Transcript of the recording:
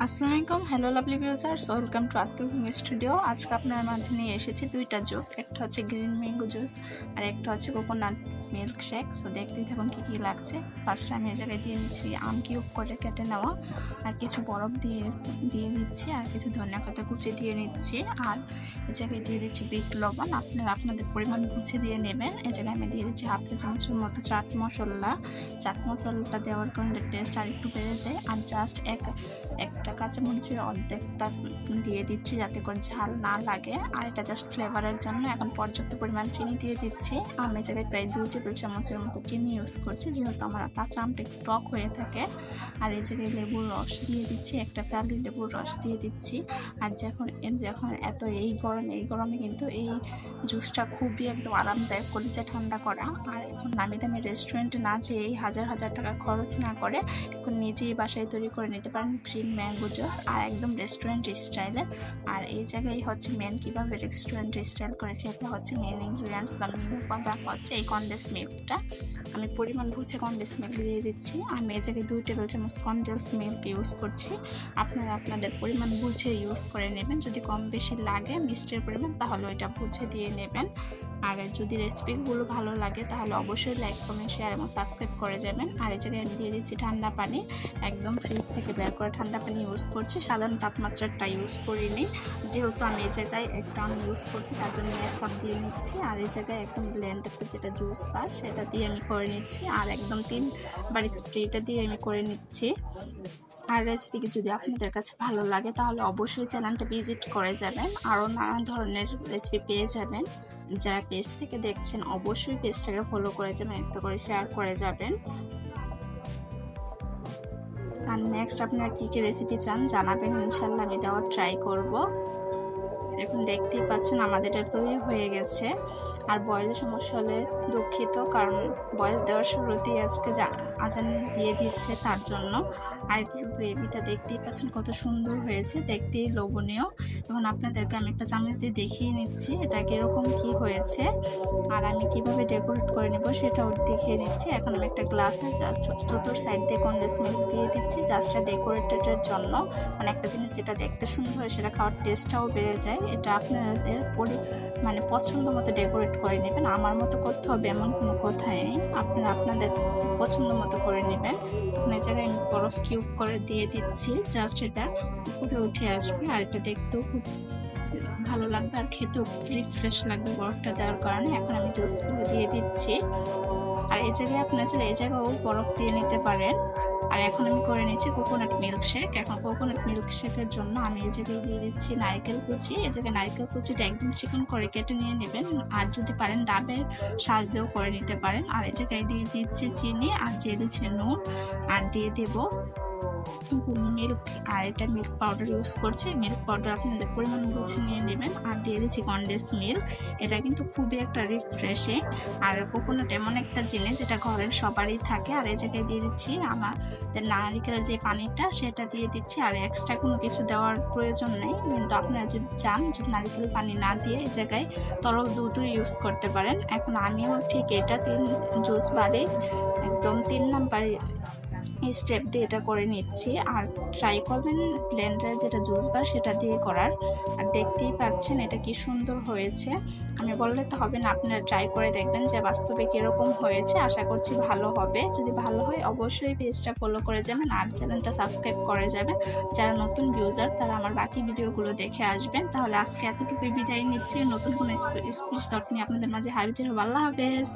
আসসালামু আলাইকুম, hello lovely viewers, welcome to Attur cooking studio. আজকে আপনার মাঝে নিয়ে এসেছি দুইটা জুস, একটা হচ্ছে গ্রিন ম্যাঙ্গো জুস আর একটা হচ্ছে কোকোনাট মিল্ক শেক। সো দেখতেই থাকুন কী কী লাগছে। ফার্স্টে আমি এই জায়গায় দিয়ে দিচ্ছি আম কিউব করে কেটে নেওয়া, আর কিছু বরফ দিয়ে দিচ্ছি, আর কিছু ধনিয়া পাতা কুচি দিয়ে নিচ্ছি, আর এই জায়গায় দিয়ে দিচ্ছি বিট লবণ। আপনারা আপনাদের পরিমাণ বুঝে দিয়ে নেবেন। এই জায়গায় আমি দিয়ে দিচ্ছি হাফ চা চামচের মতো চাট মশলাটা দেওয়ার কারণে টেস্ট আর একটু বেড়ে যায়। আর জাস্ট একটা কাঁচামরিচের অর্ধেকটা দিয়ে দিচ্ছি যাতে করে ঝাল না লাগে, আর এটা জাস্ট ফ্লেভারের জন্য। এখন পর্যাপ্ত পরিমাণ চিনি দিয়ে দিচ্ছি। আমি এই জায়গায় প্রায় 2 টেবিল চামচের মতো চিনি ইউজ করছি, যেহেতু আমার কাঁচা আমটা একটু টক হয়ে থাকে। আর এই জায়গায় লেবুর রস দিয়ে দিচ্ছি, একটা ফালি লেবুর রস দিয়ে দিচ্ছি। আর যখন এত এই গরমে কিন্তু এই জুসটা খুবই একদম আরামদায়ক, কলিজা ঠান্ডা করা। আর এখন নামি দামি রেস্টুরেন্টে না যেয়ে হাজার টাকা খরচ না করে এখন নিজেই বাসায় তৈরি করে নিতে পারেন গ্রিন ম্যাঙ্গো জুস, আর একদম রেস্টুরেন্ট স্টাইলে। আর এই জায়গায় হচ্ছে মেন কীভাবে রেস্টুরেন্ট স্টাইল করেছি, এটা হচ্ছে মেন ইনগ্রিডিয়েন্টস বা মেন উপাদান হচ্ছে এই কনডেন্স মিল্কটা। আমি পরিমাণ বুঝে কনডেন্স মিল্ক দিয়ে দিচ্ছি। আমি এই জায়গায় 2 টেবিল চামচ কনডেন্স মিল্ক ইউজ করছি। আপনারা আপনাদের পরিমাণ বুঝে ইউজ করে নেবেন। যদি কম বেশি লাগে মিষ্টির পরিমাণ তাহলে ওইটা বুঝে দিয়ে নেবেন। আর যদি রেসিপিগুলো ভালো লাগে তাহলে অবশ্যই লাইক, কমেন্ট, শেয়ার এবং সাবস্ক্রাইব করে যাবেন। আর এই জায়গায় আমি দিয়ে দিচ্ছি ঠান্ডা পানি, একদম ফ্রিজ থেকে বের করে ঠান্ডা পানি ইউজ করছি, সাধারণ তাপমাত্রাটা ইউজ করিনি, যেহেতু আমি এই জায়গায় একটা আম ইউজ করছি তার জন্য 1 কাপ দিয়ে নিচ্ছি। আর এই জায়গায় একদম ব্লেন্ডারটা যেটা জুস বার সেটা দিয়ে আমি করে নিচ্ছি, আর একদম 3বার স্প্রেটা দিয়ে আমি করে নিচ্ছি। আর রেসিপি যদি আপনাদের কাছে ভালো লাগে তাহলে অবশ্যই চ্যানেলটা ভিজিট করে যাবেন, আরও নানা ধরনের রেসিপি পেয়ে যাবেন। যারা পেজ থেকে দেখছেন অবশ্যই পেজটাকে ফলো করে যাবেন, একটা করে শেয়ার করে যাবেন। আর নেক্সট আপনারা কী কী রেসিপি চান জানাবেন, ইনশাল্লাহ আমি দেওয়ার ট্রাই করব। এখন দেখতেই পাচ্ছেন আমাদের এটা তৈরি হয়ে গেছে। আর বয়েলের সমস্যা হলে দুঃখিত, কারণ বয়েল দেওয়ার শুরুতেই আজকে আজান দিয়ে দিচ্ছে তার জন্য। আর গ্রেভিটা দেখতেই পাচ্ছেন কত সুন্দর হয়েছে, দেখতেই লোভনীয়। এখন আপনাদেরকে আমি একটা চামচ দিয়ে দেখিয়ে নিচ্ছি এটা কীরকম কি হয়েছে, আর আমি কিভাবে ডেকোরেট করে নেব সেটাও দেখিয়ে নিচ্ছি। এখন আমি একটা গ্লাসে চতুর সাইড দিয়ে কনডেন্স মিল্ক দিয়ে দিচ্ছি জাস্ট ডেকোরেটেডের জন্য। মানে একটা জিনিস যেটা দেখতে সুন্দর হয় সেটা খাওয়ার টেস্টটাও বেড়ে যায়। এটা আপনাদের পছন্দ মতো ডেকোরেট করে নেবেন, আমার মতো করতে হবে এমন কোনো কথাই নেই, আপনারা আপনাদের পছন্দ মতো করে নেবেন। এই জায়গায় আমি বরফ কিউব করে দিয়ে দিচ্ছি, জাস্ট এটা উপরে উঠে আসবে। আর এটা দেখতেও খুব ভালো লাগবে আর খেতেও রিফ্রেশ লাগবে বরফটা দেওয়ার কারণে। এখন আমি জুসগুলো দিয়ে দিচ্ছি। আর এই জায়গায় আপনারা চাইলে এই জায়গাও বরফ দিয়ে নিতে পারেন। আর এখন আমি করে নিচ্ছি কোকোনাট মিল্ক শেক। এখন কোকোনাট মিল্ক শেকের জন্য আমি এই জায়গায় দিয়ে দিচ্ছি নারকেল কুচি। এই জায়গায় নারকেল কুচিটা একদম চিকন করে কেটে নিয়ে নেবেন, আর যদি পারেন ডাবের শাঁস দিয়েও করে নিতে পারেন। আর এই জায়গায় দিয়ে দিচ্ছি চিনি, আর দিয়ে দিচ্ছি নুন, আর দিয়ে দেবো মিল্ক। আর এটা মিল্ক পাউডার ইউজ করছি, মিল্ক পাউডার আপনাদের পরিমাণ বুঝে নিয়ে নেবেন। আর দিয়ে দিচ্ছি কনডেন্স মিল্ক, এটা কিন্তু খুবই একটা রিফ্রেশিং। আর কোকোনাট এমন একটা জিনিস যেটা ঘরের সবারই থাকে। আর এই জায়গায় দিয়ে দিচ্ছি আমাদের নারিকেলের যে পানিটা সেটা দিয়ে দিচ্ছি, আর এক্সট্রা কোনো কিছু দেওয়ার প্রয়োজন নেই। কিন্তু আপনারা যদি চান যদি নারিকেল পানি না দিয়ে এই জায়গায় তরল দুধও ইউজ করতে পারেন। এখন আমিও ঠিক এটা 3 জুস বারে একদম 3 নাম্বার স্টেপ দিয়ে এটা করে নিচ্ছি। আর ট্রাই করবেন ব্লেন্ডারে যেটা জুস বার সেটা দিয়ে করার। আর দেখতেই পাচ্ছেন এটা কি সুন্দর হয়েছে, আমি বললে তো হবে না, আপনারা ট্রাই করে দেখবেন যে বাস্তবে কীরকম হয়েছে। আশা করছি ভালো হবে। যদি ভালো হয় অবশ্যই পেজটা ফলো করে যাবেন আর চ্যানেলটা সাবস্ক্রাইব করে যাবেন। যারা নতুন ইউজার তারা আমার বাকি ভিডিওগুলো দেখে আসবেন। তাহলে আজকে এতটুকুই বিদায় নিচ্ছি, নতুন কোনো এপিসোড নিয়ে আপনাদের মাঝে হাজির হব। আল্লাহ হাফেজ।